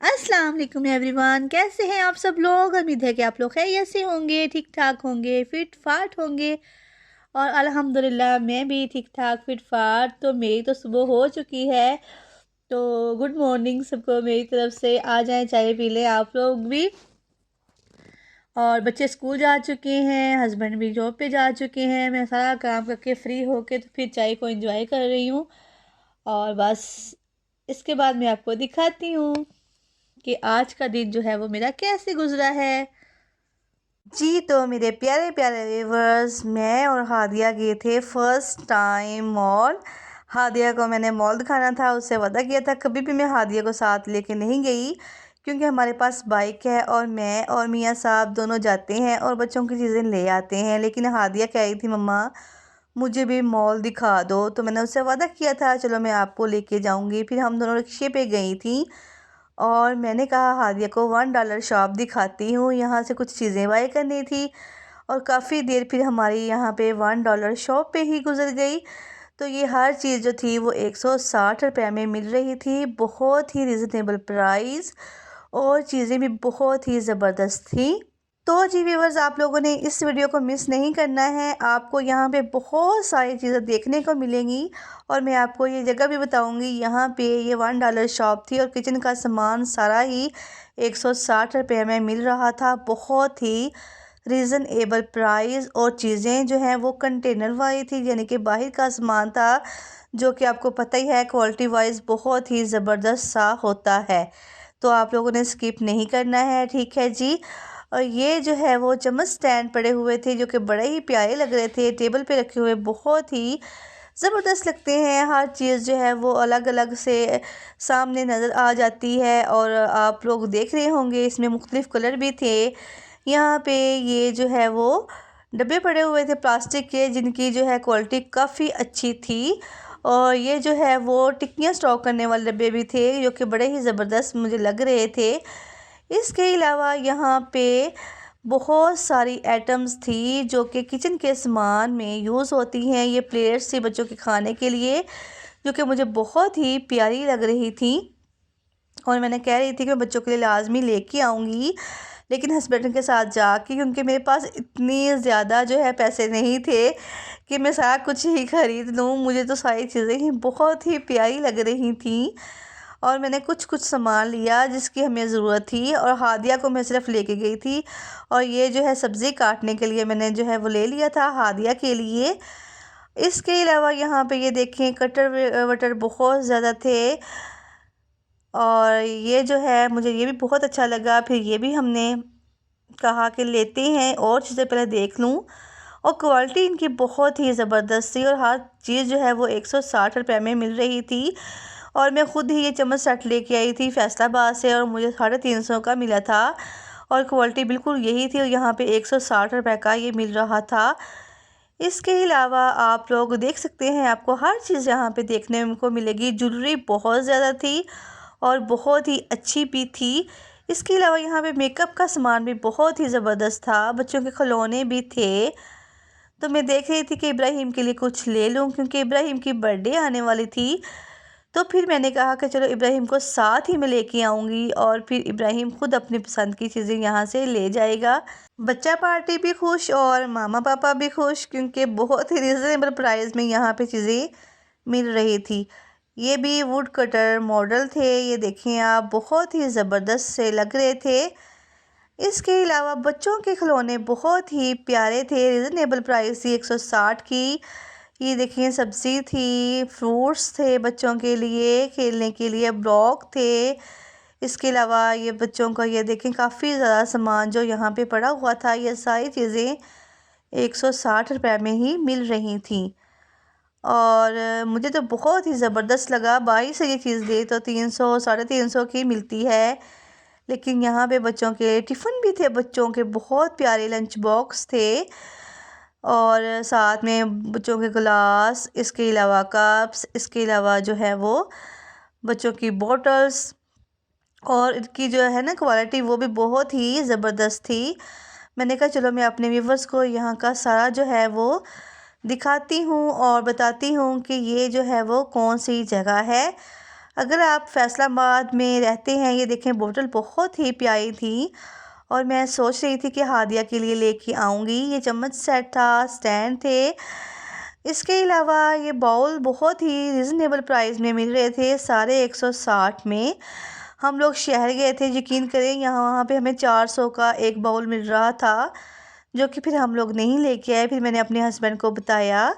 अस्सलाम वालेकुम एवरीवन, कैसे हैं आप सब लोग। उम्मीद है कि आप लोग खैरियत से होंगे, ठीक ठाक होंगे, फिट फाट होंगे। और अल्हम्दुलिल्लाह मैं भी ठीक ठाक फिट फाट। तो मेरी तो सुबह हो चुकी है। तो गुड मॉर्निंग सबको मेरी तरफ से। आ जाएं, चाय पी लें आप लोग भी। और बच्चे स्कूल जा चुके हैं, हस्बैंड भी जॉब पे जा चुके हैं। मैं सारा काम करके फ्री होके तो फिर चाय को एंजॉय कर रही हूँ। और बस इसके बाद मैं आपको दिखाती हूँ कि आज का दिन जो है वो मेरा कैसे गुजरा है। जी तो मेरे प्यारे प्यारे व्यूवर्स, मैं और हादिया गए थे फर्स्ट टाइम मॉल। हादिया को मैंने मॉल दिखाना था, उससे वादा किया था कभी भी मैं हादिया को साथ लेके नहीं गई, क्योंकि हमारे पास बाइक है और मैं और मियाँ साहब दोनों जाते हैं और बच्चों की चीज़ें ले आते हैं। लेकिन हादिया कह रही थी मम्मा मुझे भी मॉल दिखा दो, तो मैंने उससे वादा किया था चलो मैं आपको लेके जाऊंगी। फिर हम दोनों रिक्शे पे गई थी और मैंने कहा हादिया को $1 शॉप दिखाती हूँ, यहाँ से कुछ चीज़ें बाय करनी थी। और काफ़ी देर फिर हमारी यहाँ पे $1 शॉप पे ही गुजर गई। तो ये हर चीज़ जो थी वो 160 रुपये में मिल रही थी, बहुत ही रिजनेबल प्राइस, और चीज़ें भी बहुत ही ज़बरदस्त थी। तो जी व्यूवर्स, आप लोगों ने इस वीडियो को मिस नहीं करना है। आपको यहाँ पे बहुत सारी चीज़ें देखने को मिलेंगी और मैं आपको ये जगह भी बताऊँगी। यहाँ पे ये $1 शॉप थी और किचन का सामान सारा ही 160 रुपये में मिल रहा था। बहुत ही रीज़नेबल प्राइस, और चीज़ें जो हैं वो कंटेनर वाली थी, यानी कि बाहर का सामान था, जो कि आपको पता ही है क्वालिटी वाइज बहुत ही ज़बरदस्त सा होता है। तो आप लोगों ने स्किप नहीं करना है, ठीक है जी। और ये जो है वो चम्मच स्टैंड पड़े हुए थे, जो कि बड़े ही प्यारे लग रहे थे, टेबल पे रखे हुए बहुत ही ज़बरदस्त लगते हैं। हर चीज़ जो है वो अलग अलग से सामने नज़र आ जाती है, और आप लोग देख रहे होंगे इसमें मुख्तलिफ़ कलर भी थे। यहाँ पे ये जो है वो डब्बे पड़े हुए थे प्लास्टिक के, जिनकी जो है क्वालिटी काफ़ी अच्छी थी। और ये जो है वो टिक्कियाँ स्टॉक करने वाले डब्बे भी थे, जो कि बड़े ही ज़बरदस्त मुझे लग रहे थे। इसके अलावा यहाँ पे बहुत सारी आइटम्स थी जो कि किचन के सामान में यूज़ होती हैं। ये प्लेट्स थी बच्चों के खाने के लिए, जो कि मुझे बहुत ही प्यारी लग रही थी, और मैंने कह रही थी कि मैं बच्चों के लिए लाजमी लेके आऊँगी, लेकिन हस्बैंड के साथ जाके, क्योंकि मेरे पास इतनी ज़्यादा जो है पैसे नहीं थे कि मैं सारा कुछ ही ख़रीद लूँ। मुझे तो सारी चीज़ें ही बहुत ही प्यारी लग रही थी, और मैंने कुछ कुछ सामान लिया जिसकी हमें ज़रूरत थी, और हादिया को मैं सिर्फ लेके गई थी। और ये जो है सब्ज़ी काटने के लिए मैंने जो है वो ले लिया था हादिया के लिए। इसके अलावा यहाँ पे ये देखें कटर वटर बहुत ज़्यादा थे, और ये जो है मुझे ये भी बहुत अच्छा लगा। फिर ये भी हमने कहा कि लेते हैं और चीज़ें पहले देख लूँ। और क्वालिटी इनकी बहुत ही ज़बरदस्त थी, और हर चीज़ जो है वो 160 रुपये में मिल रही थी। और मैं ख़ुद ही ये चम्मच सेट लेके आई थी फैसलाबाद से, और मुझे 350 का मिला था, और क्वालिटी बिल्कुल यही थी, और यहाँ पे 160 रुपये का ये मिल रहा था। इसके अलावा आप लोग देख सकते हैं, आपको हर चीज़ यहाँ पे देखने को मिलेगी। ज्वेलरी बहुत ज़्यादा थी और बहुत ही अच्छी भी थी। इसके अलावा यहाँ पे मेकअप का सामान भी बहुत ही ज़बरदस्त था, बच्चों के खिलौने भी थे। तो मैं देख रही थी कि इब्राहिम के लिए कुछ ले लूँ, क्योंकि इब्राहिम की बर्थडे आने वाली थी। तो फिर मैंने कहा कि चलो इब्राहिम को साथ ही मैं लेके आऊँगी, और फिर इब्राहिम खुद अपनी पसंद की चीज़ें यहाँ से ले जाएगा। बच्चा पार्टी भी खुश और मामा पापा भी खुश, क्योंकि बहुत ही रिजनेबल प्राइस में यहाँ पे चीज़ें मिल रही थी। ये भी वुड कटर मॉडल थे, ये देखें आप, बहुत ही ज़बरदस्त से लग रहे थे। इसके अलावा बच्चों के खिलौने बहुत ही प्यारे थे, रिजनेबल प्राइस थी 160 की। ये देखिए सब्ज़ी थी, फ्रूट्स थे बच्चों के लिए खेलने के लिए, ब्लॉक थे। इसके अलावा ये बच्चों का ये देखें काफ़ी ज़्यादा सामान जो यहाँ पे पड़ा हुआ था, ये सारी चीज़ें 160 रुपये में ही मिल रही थी। और मुझे तो बहुत ही ज़बरदस्त लगा। बाहर से ये चीज़ ले तो 300 350 की मिलती है, लेकिन यहाँ पे बच्चों के टिफ़िन भी थे, बच्चों के बहुत प्यारे लंच बॉक्स थे, और साथ में बच्चों के गिलास, इसके अलावा कप्स, इसके अलावा जो है वो बच्चों की बॉटल्स, और इनकी जो है ना क्वालिटी वो भी बहुत ही ज़बरदस्त थी। मैंने कहा चलो मैं अपने व्यूवर्स को यहाँ का सारा जो है वो दिखाती हूँ और बताती हूँ कि ये जो है वो कौन सी जगह है। अगर आप फैसलाबाद में रहते हैं, ये देखें बोतल बहुत ही प्यारी थी और मैं सोच रही थी कि हादिया के लिए लेके आऊँगी। ये चम्मच सेट था, स्टैंड थे। इसके अलावा ये बाउल बहुत ही रिजनेबल प्राइस में मिल रहे थे, सारे 160 में। हम लोग शहर गए थे, यकीन करें यहाँ वहाँ पे हमें 400 का एक बाउल मिल रहा था, जो कि फिर हम लोग नहीं लेके आए। फिर मैंने अपने हस्बैंड को बताया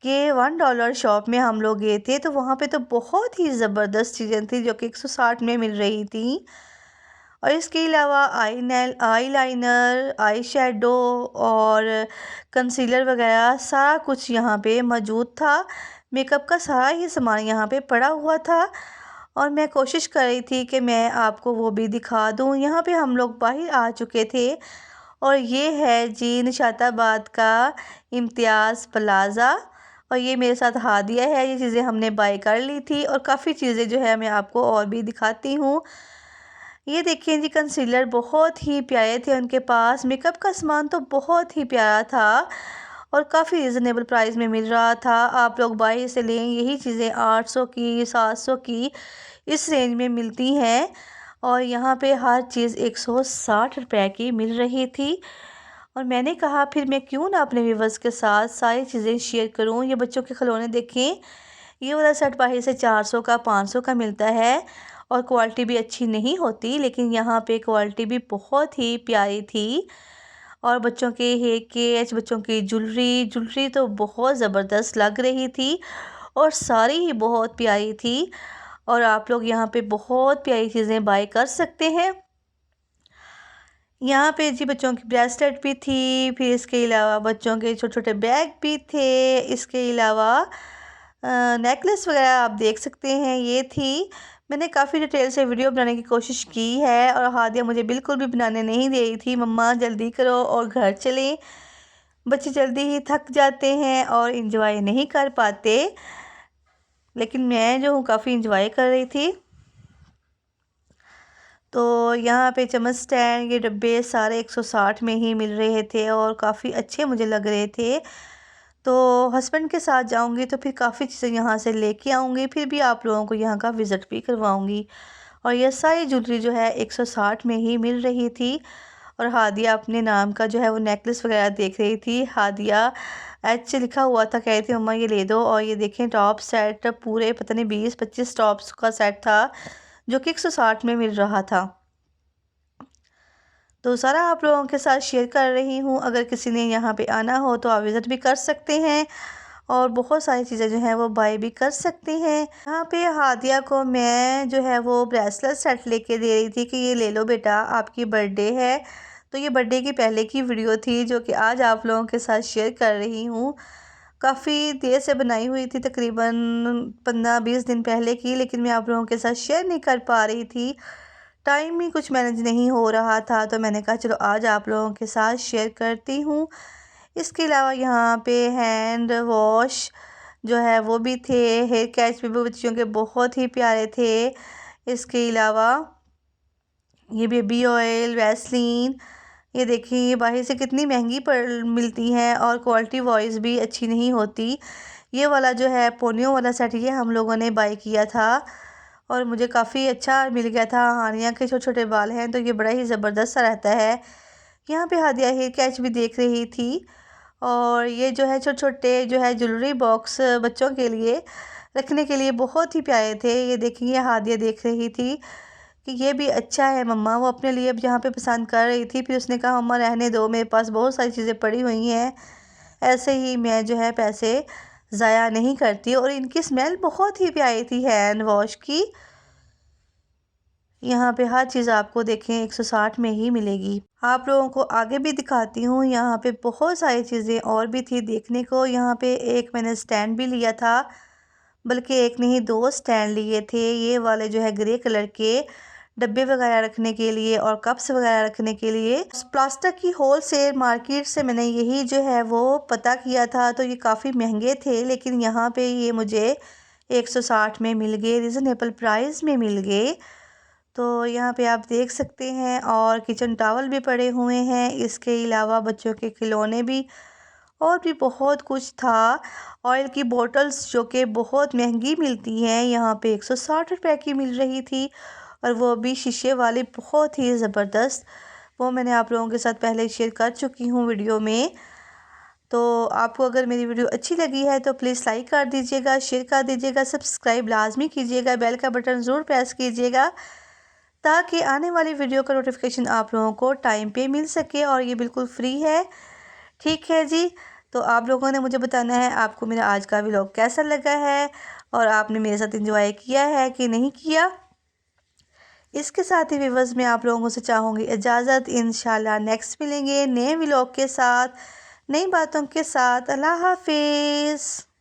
कि $1 शॉप में हम लोग गए थे, तो वहाँ पे तो बहुत ही ज़बरदस्त चीज़ें थी जो कि 160 में मिल रही थी। और इसके अलावा आई लाइनर, आई शेडो और कंसीलर वगैरह सारा कुछ यहाँ पे मौजूद था। मेकअप का सारा ही सामान यहाँ पे पड़ा हुआ था और मैं कोशिश कर रही थी कि मैं आपको वो भी दिखा दूँ। यहाँ पे हम लोग बाहर आ चुके थे और ये है जी निशाताबाद का इम्तियाज़ प्लाज़ा। और ये मेरे साथ हादिया है, ये चीज़ें हमने बाय कर ली थी और काफ़ी चीज़ें जो है मैं आपको और भी दिखाती हूँ। ये देखिए जी, कंसीलर बहुत ही प्यारे थे उनके पास। मेकअप का सामान तो बहुत ही प्यारा था और काफ़ी रिजनेबल प्राइस में मिल रहा था। आप लोग बाहर से लें, यही चीज़ें 800 की, 700 की इस रेंज में मिलती हैं और यहाँ पे हर चीज़ 160 रुपए की मिल रही थी। और मैंने कहा फिर मैं क्यों ना अपने व्यूवर्स के साथ सारी चीज़ें शेयर करूँ। ये बच्चों के खिलौने देखें, ये वाला सेट बाहर से 400 का, 500 का मिलता है और क्वालिटी भी अच्छी नहीं होती, लेकिन यहाँ पे क्वालिटी भी बहुत ही प्यारी थी। और बच्चों के हेयर केच, बच्चों की ज्वेलरी तो बहुत ज़बरदस्त लग रही थी और सारी ही बहुत प्यारी थी। और आप लोग यहाँ पे बहुत प्यारी चीज़ें बाय कर सकते हैं। यहाँ पे जी बच्चों की ब्रेसलेट भी थी, फिर इसके अलावा बच्चों के छोटे छोटे बैग भी थे। इसके अलावा नेकलेस वगैरह आप देख सकते हैं, ये थी। मैंने काफ़ी डिटेल से वीडियो बनाने की कोशिश की है और हादिया मुझे बिल्कुल भी बनाने नहीं दे रही थी। मम्मा जल्दी करो और घर चलें। बच्चे जल्दी ही थक जाते हैं और इंजॉय नहीं कर पाते, लेकिन मैं जो हूँ काफ़ी इंजॉय कर रही थी। तो यहाँ पे चम्मच स्टैंड, ये डब्बे सारे 160 में ही मिल रहे थे और काफ़ी अच्छे मुझे लग रहे थे। तो हस्बैंड के साथ जाऊँगी तो फिर काफ़ी चीज़ें यहाँ से लेके आऊँगी, फिर भी आप लोगों को यहाँ का विज़िट भी करवाऊँगी। और ये सारी ज्वेलरी जो है 160 में ही मिल रही थी। और हादिया अपने नाम का जो है वो नेकलेस वगैरह देख रही थी। हादिया एच लिखा हुआ था, कह रही थी मम्मा ये ले दो। और ये देखें टॉप सेट पूरे पता नहीं 20-25 टॉप्स का सेट था जो कि 160 में मिल रहा था। तो सारा आप लोगों के साथ शेयर कर रही हूँ। अगर किसी ने यहाँ पे आना हो तो आप विज़िट भी कर सकते हैं और बहुत सारी चीज़ें जो हैं वो बाय भी कर सकते हैं। यहाँ पे हादिया को मैं जो है वो ब्रेसलेट सेट लेके दे रही थी कि ये ले लो बेटा, आपकी बर्थडे है। तो ये बर्थडे की पहले की वीडियो थी जो कि आज आप लोगों के साथ शेयर कर रही हूँ। काफ़ी देर से बनाई हुई थी, तकरीबन 15-20 दिन पहले की, लेकिन मैं आप लोगों के साथ शेयर नहीं कर पा रही थी। टाइम ही कुछ मैनेज नहीं हो रहा था, तो मैंने कहा चलो आज आप लोगों के साथ शेयर करती हूँ। इसके अलावा यहाँ पे हैंड वॉश जो है वो भी थे, हेयर कैच भी बच्चियों के बहुत ही प्यारे थे। इसके अलावा ये बेबी ऑयल, वैसलीन, ये देखिए ये बाहर से कितनी महंगी पर मिलती हैं और क्वालिटी वाइज भी अच्छी नहीं होती। ये वाला जो है पोनियो वाला सेट ये हम लोगों ने बाय किया था और मुझे काफ़ी अच्छा मिल गया था। हानिया के छोटे छोटे बाल हैं तो ये बड़ा ही ज़बरदस्त सा रहता है। यहाँ पे हादिया हेयर कैच भी देख रही थी और ये जो है छोटे छोटे जो है ज्वेलरी बॉक्स बच्चों के लिए रखने के लिए बहुत ही प्यारे थे। ये देखिए हादिया देख रही थी कि ये भी अच्छा है मम्मा, वो अपने लिए अब यहाँ पे पसंद कर रही थी। फिर उसने कहा मम्मा रहने दो, मेरे पास बहुत सारी चीज़ें पड़ी हुई हैं, ऐसे ही मैं जो है पैसे ज़ाया नहीं करती। और इनकी स्मेल बहुत ही प्यारी थी हैंड वॉश की। यहाँ पे हर चीज़ आपको देखें 160 में ही मिलेगी। आप लोगों को आगे भी दिखाती हूँ, यहाँ पे बहुत सारी चीज़ें और भी थी देखने को। यहाँ पे एक मैंने स्टैंड भी लिया था, बल्कि एक नहीं 2 स्टैंड लिए थे। ये वाले जो है ग्रे कलर के डब्बे वगैरह रखने के लिए और कप्स वगैरह रखने के लिए। प्लास्टिक की होलसेल मार्केट से मैंने यही जो है वो पता किया था, तो ये काफ़ी महंगे थे, लेकिन यहाँ पे ये मुझे 160 में मिल गए, रिजनेबल प्राइस में मिल गए। तो यहाँ पे आप देख सकते हैं और किचन टॉवल भी पड़े हुए हैं। इसके अलावा बच्चों के खिलौने भी और भी बहुत कुछ था। ऑयल की बोतल्स जो कि बहुत महंगी मिलती हैं, यहाँ पे 160 रुपए की मिल रही थी, और वो भी शीशे वाली, बहुत ही ज़बरदस्त। वो मैंने आप लोगों के साथ पहले शेयर कर चुकी हूँ वीडियो में। तो आपको अगर मेरी वीडियो अच्छी लगी है तो प्लीज़ लाइक कर दीजिएगा, शेयर कर दीजिएगा, सब्सक्राइब लाजमी कीजिएगा, बेल का बटन ज़रूर प्रेस कीजिएगा ताकि आने वाली वीडियो का नोटिफिकेशन आप लोगों को टाइम पे मिल सके, और ये बिल्कुल फ्री है। ठीक है जी। तो आप लोगों ने मुझे बताना है आपको मेरा आज का व्लॉग कैसा लगा है, और आपने मेरे साथ एंजॉय किया है कि नहीं किया। इसके साथ ही व्यूअर्स मैं आप लोगों से चाहूँगी इजाज़त। इंशाल्लाह नेक्स्ट मिलेंगे नए व्लॉग के साथ, नई बातों के साथ। अल्लाह हाफिज़।